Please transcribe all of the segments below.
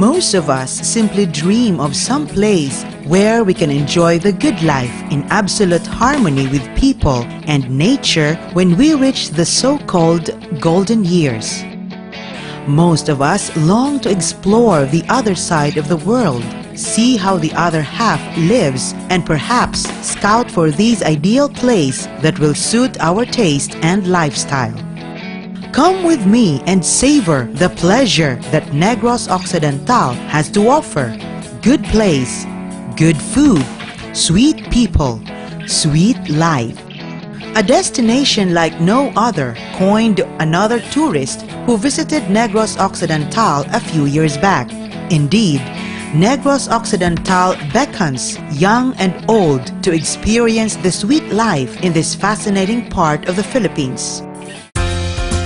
Most of us simply dream of some place where we can enjoy the good life in absolute harmony with people and nature when we reach the so-called golden years. Most of us long to explore the other side of the world, see how the other half lives, and perhaps scout for this ideal place that will suit our taste and lifestyle. Come with me and savor the pleasure that Negros Occidental has to offer. Good place, good food, sweet people, sweet life. A destination like no other coined another tourist who visited Negros Occidental a few years back. Indeed, Negros Occidental beckons young and old to experience the sweet life in this fascinating part of the Philippines.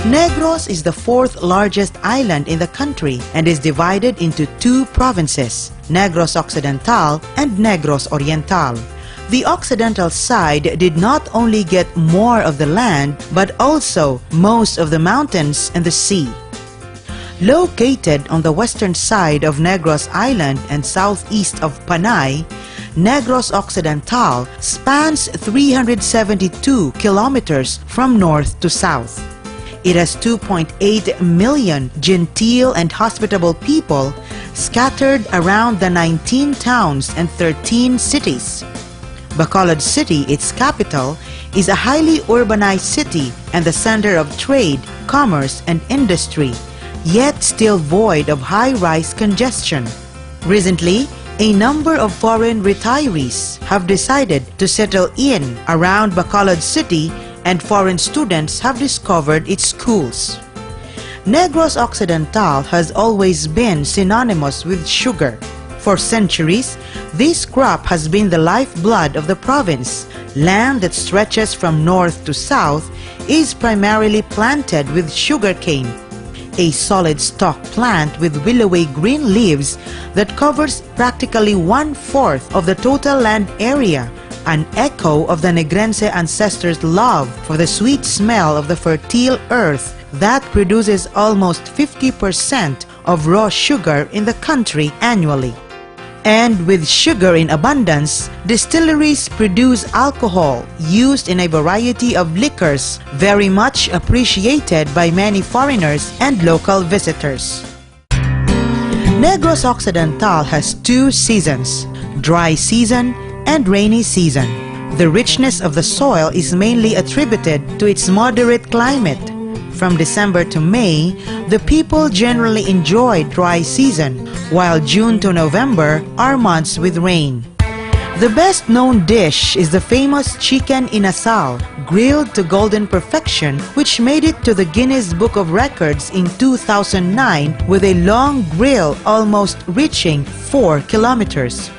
Negros is the fourth largest island in the country and is divided into two provinces, Negros Occidental and Negros Oriental. The Occidental side did not only get more of the land but also most of the mountains and the sea. Located on the western side of Negros Island and southeast of Panay, Negros Occidental spans 372 kilometers from north to south. It has 2.8 million genteel and hospitable people scattered around the 19 towns and 13 cities. Bacolod City, its capital, is a highly urbanized city and the center of trade, commerce, and industry, yet still void of high-rise congestion. Recently, a number of foreign retirees have decided to settle in around Bacolod City, and foreign students have discovered its schools. Negros Occidental has always been synonymous with sugar. For centuries, this crop has been the lifeblood of the province. Land that stretches from north to south is primarily planted with sugarcane, a solid stalk plant with willowy green leaves that covers practically 1/4 of the total land area, an echo of the Negrense ancestors' love for the sweet smell of the fertile earth that produces almost 50% of raw sugar in the country annually. And with sugar in abundance, distilleries produce alcohol used in a variety of liquors very much appreciated by many foreigners and local visitors. Negros Occidental has two seasons, dry season and rainy season. The richness of the soil is mainly attributed to its moderate climate. From December to May, the people generally enjoy dry season, while June to November are months with rain. The best known dish is the famous chicken inasal, grilled to golden perfection, which made it to the Guinness Book of Records in 2009 with a long grill almost reaching 4 kilometers.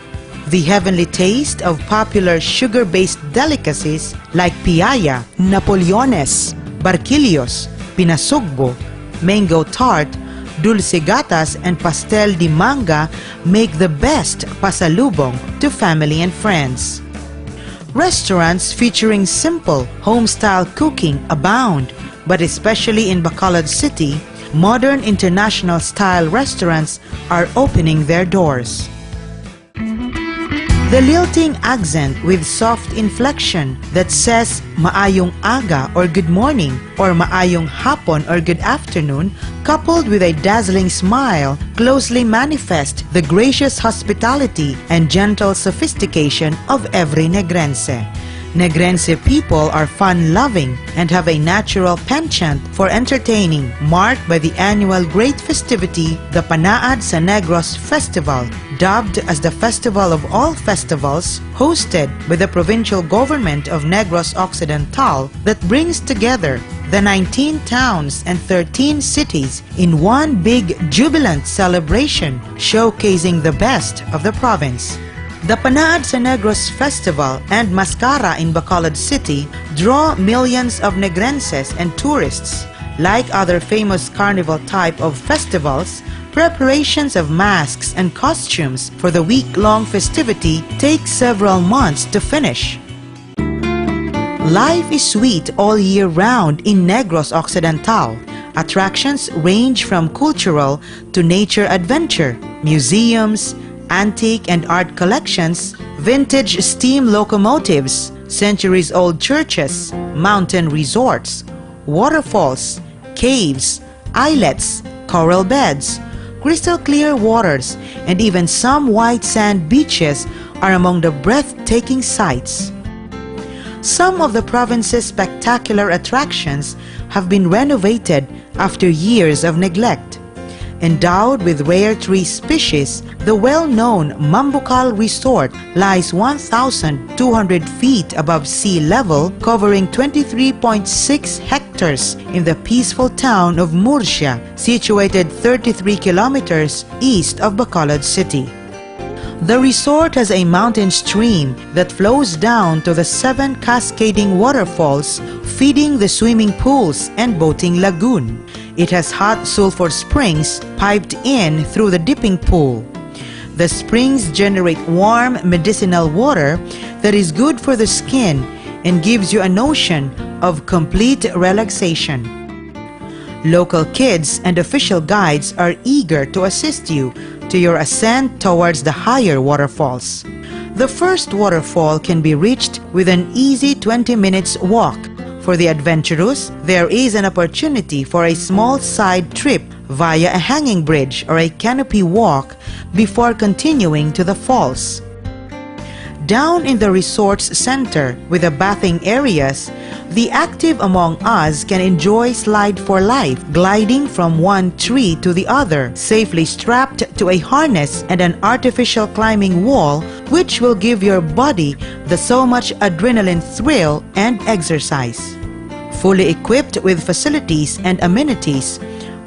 The heavenly taste of popular sugar-based delicacies like piaya, napoleones, barquillos, pinasugbo, mango tart, dulce gatas, and pastel de manga make the best pasalubong to family and friends. Restaurants featuring simple, home-style cooking abound, but especially in Bacolod City, modern international-style restaurants are opening their doors. The lilting accent with soft inflection that says maayong aga or good morning or maayong hapon or good afternoon, coupled with a dazzling smile, closely manifest the gracious hospitality and gentle sophistication of every Negrense. Negrense people are fun-loving and have a natural penchant for entertaining, marked by the annual great festivity, the Panaad sa Negros Festival, dubbed as the Festival of All Festivals, hosted by the provincial government of Negros Occidental, that brings together the 19 towns and 13 cities in one big jubilant celebration showcasing the best of the province. The Panaad sa Negros Festival and Mascara in Bacolod City draw millions of Negrenses and tourists. Like other famous carnival type of festivals, preparations of masks and costumes for the week-long festivity take several months to finish. Life is sweet all year round in Negros Occidental. Attractions range from cultural to nature adventure, museums, antique and art collections, vintage steam locomotives, centuries-old churches, mountain resorts, waterfalls, caves, islets, coral beds, crystal clear waters, and even some white sand beaches are among the breathtaking sights. Some of the province's spectacular attractions have been renovated after years of neglect. Endowed with rare tree species, the well-known Mambucal Resort lies 1,200 feet above sea level, covering 23.6 hectares in the peaceful town of Murcia, situated 33 kilometers east of Bacolod City. The resort has a mountain stream that flows down to the 7 cascading waterfalls, feeding the swimming pools and boating lagoon. It has hot sulfur springs piped in through the dipping pool. The springs generate warm medicinal water that is good for the skin and gives you a notion of complete relaxation. Local kids and official guides are eager to assist you to your ascent towards the higher waterfalls. The first waterfall can be reached with an easy 20 minutes walk. For the adventurous, there is an opportunity for a small side trip via a hanging bridge or a canopy walk before continuing to the falls. Down in the resort's center with the bathing areas, the active among us can enjoy Slide for Life, gliding from one tree to the other, safely strapped to a harness and an artificial climbing wall, which will give your body the so much adrenaline thrill and exercise. Fully equipped with facilities and amenities,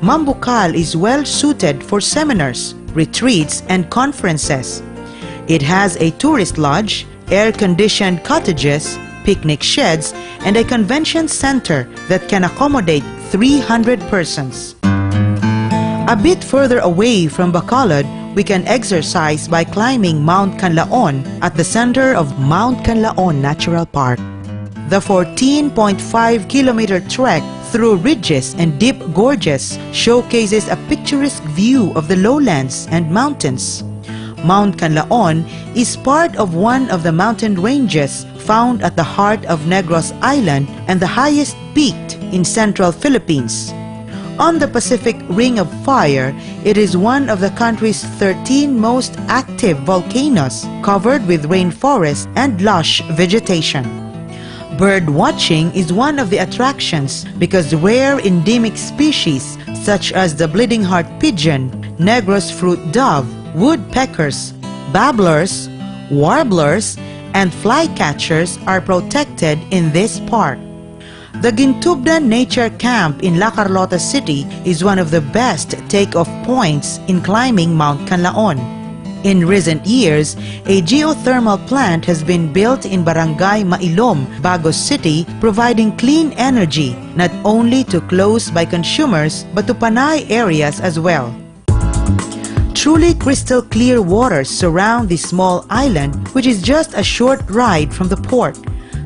Mambucal is well suited for seminars, retreats, and conferences. It has a tourist lodge, air-conditioned cottages, picnic sheds, and a convention center that can accommodate 300 persons. A bit further away from Bacolod, we can exercise by climbing Mount Canlaon at the center of Mount Canlaon Natural Park. The 14.5-kilometer trek through ridges and deep gorges showcases a picturesque view of the lowlands and mountains. Mount Canlaon is part of one of the mountain ranges found at the heart of Negros Island and the highest peak in central Philippines. On the Pacific Ring of Fire, it is one of the country's 13 most active volcanoes, covered with rainforest and lush vegetation. Bird watching is one of the attractions because rare endemic species such as the bleeding heart pigeon, Negros fruit dove, woodpeckers, babblers, warblers, and flycatchers are protected in this park. The Gintubdan Nature Camp in La Carlota City is one of the best take-off points in climbing Mount Canlaon. In recent years, a geothermal plant has been built in Barangay Mailom, Bagos City, providing clean energy not only to close-by consumers but to Panay areas as well. Truly crystal clear waters surround this small island, which is just a short ride from the port.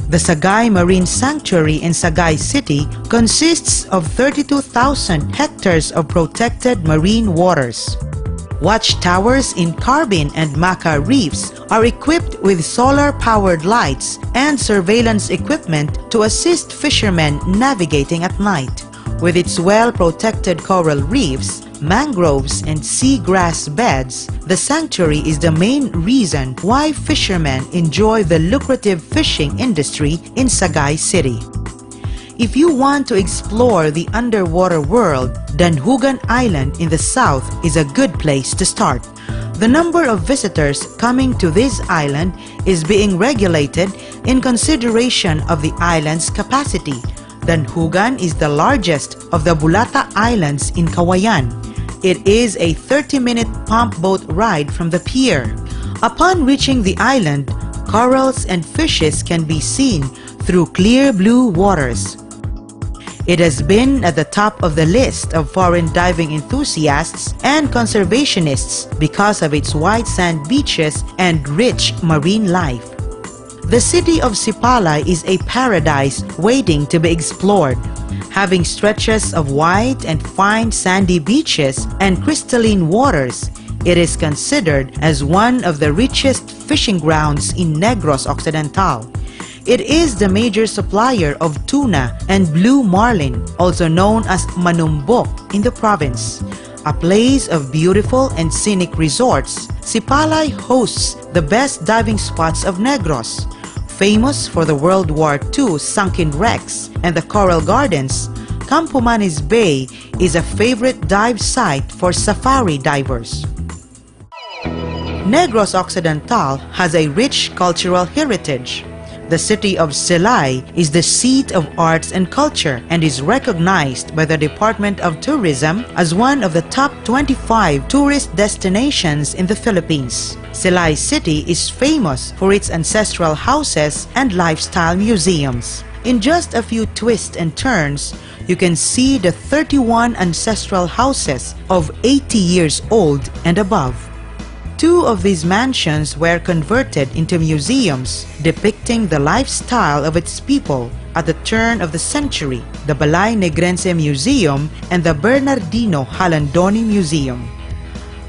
The Sagay Marine Sanctuary in Sagay City consists of 32,000 hectares of protected marine waters. Watchtowers in Carbin and Maca reefs are equipped with solar-powered lights and surveillance equipment to assist fishermen navigating at night. With its well-protected coral reefs, mangroves, and seagrass beds, the sanctuary is the main reason why fishermen enjoy the lucrative fishing industry in Sagay City. If you want to explore the underwater world, Danhugan Island in the south is a good place to start. The number of visitors coming to this island is being regulated in consideration of the island's capacity. Danhugan is the largest of the Bulata Islands in Kawayan. It is a 30-minute pump boat ride from the pier. Upon reaching the island, corals and fishes can be seen through clear blue waters. It has been at the top of the list of foreign diving enthusiasts and conservationists because of its white sand beaches and rich marine life. The city of Sipalay is a paradise waiting to be explored. Having stretches of white and fine sandy beaches and crystalline waters, it is considered as one of the richest fishing grounds in Negros Occidental. It is the major supplier of tuna and blue marlin, also known as manumbok in the province. A place of beautiful and scenic resorts, Sipalay hosts the best diving spots of Negros. Famous for the World War II sunken wrecks and the coral gardens, Campomanes Bay is a favorite dive site for safari divers. Negros Occidental has a rich cultural heritage. The city of Silay is the seat of arts and culture and is recognized by the Department of Tourism as one of the top 25 tourist destinations in the Philippines. Silay City is famous for its ancestral houses and lifestyle museums. In just a few twists and turns, you can see the 31 ancestral houses of 80 years old and above. 2 of these mansions were converted into museums depicting the lifestyle of its people at the turn of the century, the Balay Negrense Museum and the Bernardino Halandoni Museum.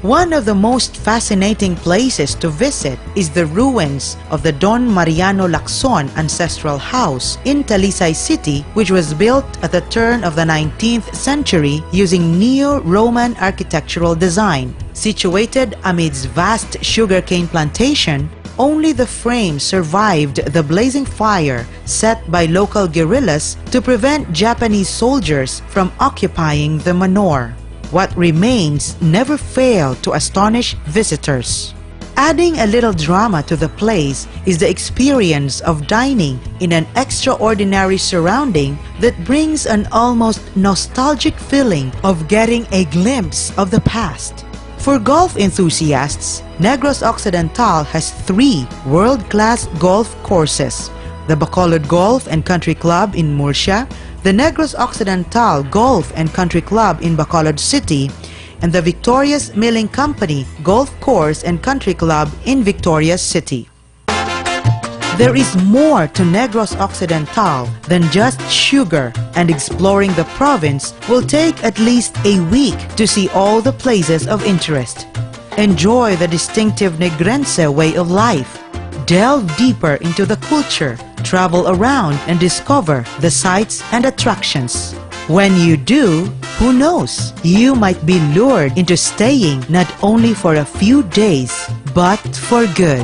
One of the most fascinating places to visit is the ruins of the Don Mariano Lacson Ancestral House in Talisay City, which was built at the turn of the 19th century using neo-Roman architectural design. Situated amidst vast sugarcane plantation, only the frame survived the blazing fire set by local guerrillas to prevent Japanese soldiers from occupying the manor. What remains never failed to astonish visitors. Adding a little drama to the place is the experience of dining in an extraordinary surrounding that brings an almost nostalgic feeling of getting a glimpse of the past. For golf enthusiasts, Negros Occidental has 3 world-class golf courses: the Bacolod Golf and Country Club in Murcia, the Negros Occidental Golf and Country Club in Bacolod City, and the Victorious Milling Company Golf Course and Country Club in Victorias City. There is more to Negros Occidental than just sugar, and exploring the province will take at least a week to see all the places of interest. Enjoy the distinctive Negrense way of life. Delve deeper into the culture, travel around and discover the sights and attractions. When you do, who knows, you might be lured into staying not only for a few days, but for good.